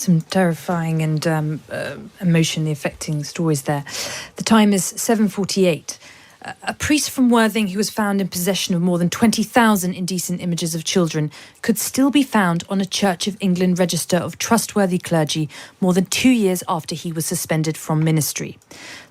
Some terrifying and emotionally affecting stories there. The time is 7:48. A priest from Worthing who was found in possession of more than 20,000 indecent images of children could still be found on a Church of England register of trustworthy clergy more than 2 years after he was suspended from ministry.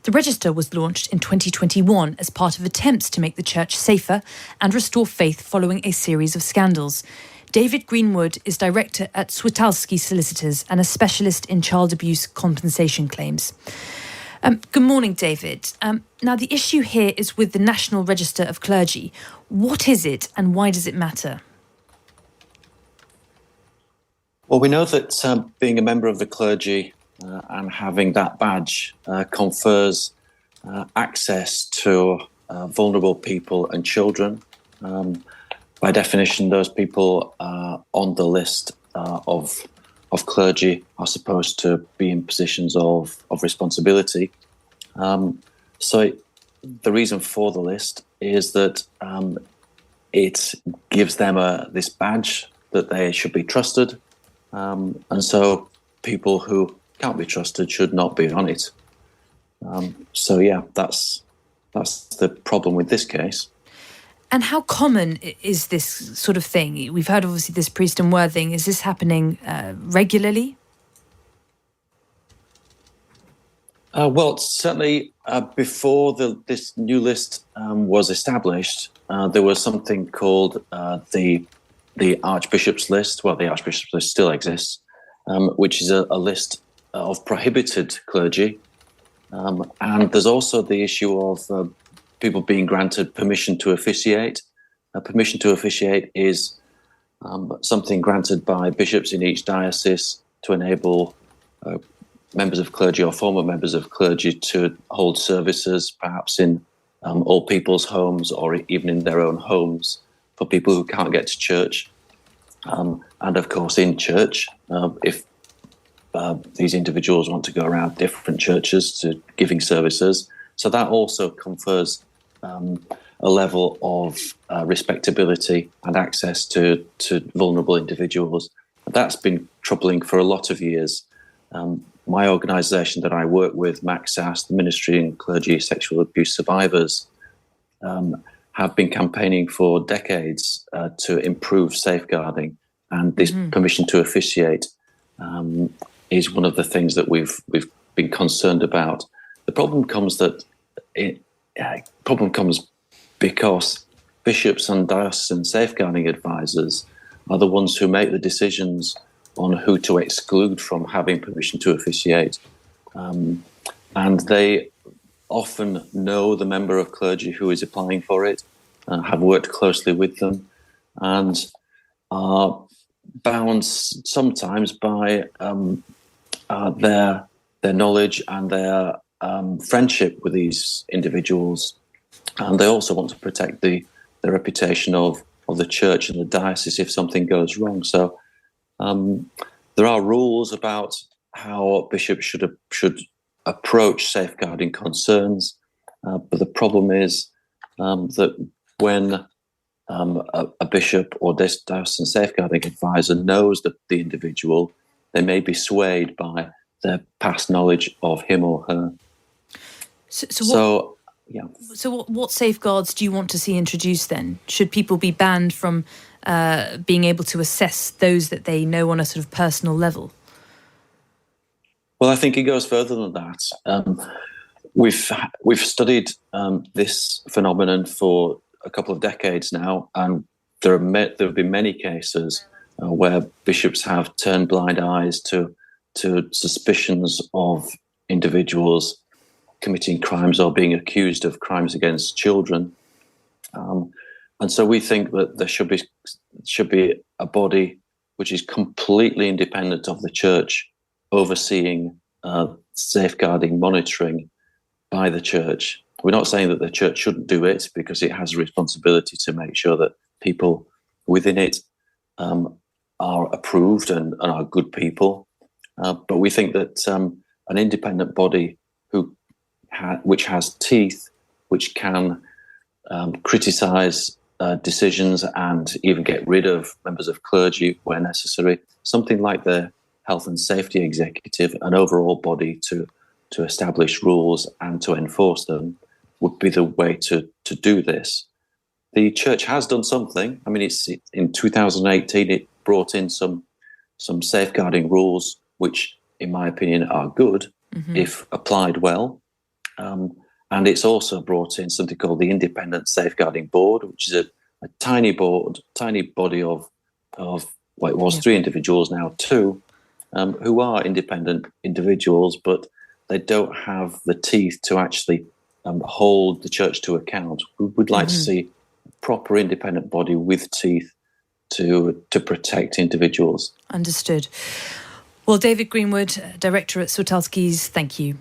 The register was launched in 2021 as part of attempts to make the church safer and restore faith following a series of scandals. David Greenwood is director at Switalski Solicitors and a specialist in child abuse compensation claims. Good morning, David. Now, the issue here is with the National Register of Clergy. What is it and why does it matter? Well, we know that being a member of the clergy and having that badge confers access to vulnerable people and children. By definition, those people on the list of clergy are supposed to be in positions of responsibility. So the reason for the list is that it gives them this badge that they should be trusted. And so people who can't be trusted should not be on it. That's the problem with this case. And how common is this sort of thing? We've heard, obviously, this priest in Worthing. Is this happening regularly? Well, certainly before this new list was established, there was something called the Archbishop's List. Well, the Archbishop's List still exists, which is a list of prohibited clergy. And there's also the issue of people being granted permission to officiate. Permission to officiate is something granted by bishops in each diocese to enable members of clergy or former members of clergy to hold services, perhaps in all people's homes or even in their own homes for people who can't get to church. And of course, in church, if these individuals want to go around different churches to giving services. So that also confers a level of respectability and access to vulnerable individuals. That's been troubling for a lot of years. My organisation that I work with, MACSAS, the Ministry in Clergy Sexual Abuse Survivors, have been campaigning for decades to improve safeguarding, and this permission to officiate is one of the things that we've been concerned about. The problem comes because bishops and diocesan safeguarding advisors are the ones who make the decisions on who to exclude from having permission to officiate. And they often know the member of clergy who is applying for it, have worked closely with them, and are bound sometimes by their knowledge and their friendship with these individuals. And they also want to protect the reputation of the church and the diocese if something goes wrong. So there are rules about how bishops should approach safeguarding concerns, but the problem is that when a bishop or diocesan safeguarding advisor knows the individual, they may be swayed by their past knowledge of him or her. So what safeguards do you want to see introduced then? Should people be banned from being able to assess those that they know on a sort of personal level? Well, I think it goes further than that. We've studied this phenomenon for a couple of decades now, and there have been many cases where bishops have turned blind eyes to suspicions of individuals committing crimes or being accused of crimes against children. And so we think that there should be a body which is completely independent of the church, overseeing safeguarding, monitoring by the church. We're not saying that the church shouldn't do it, because it has a responsibility to make sure that people within it are approved and are good people. But we think that an independent body which has teeth, which can criticise decisions and even get rid of members of clergy where necessary, something like the health and safety executive, an overall body to establish rules and to enforce them, would be the way to do this. The church has done something. I mean, it's in 2018 it brought in some safeguarding rules, which, in my opinion, are good if applied well. And it's also brought in something called the Independent Safeguarding Board, which is a tiny body of well, it was 3 individuals, now 2, who are independent individuals, but they don't have the teeth to actually hold the church to account. We would like to see a proper independent body with teeth to protect individuals. Understood. Well, David Greenwood, Director at Switalski's, thank you.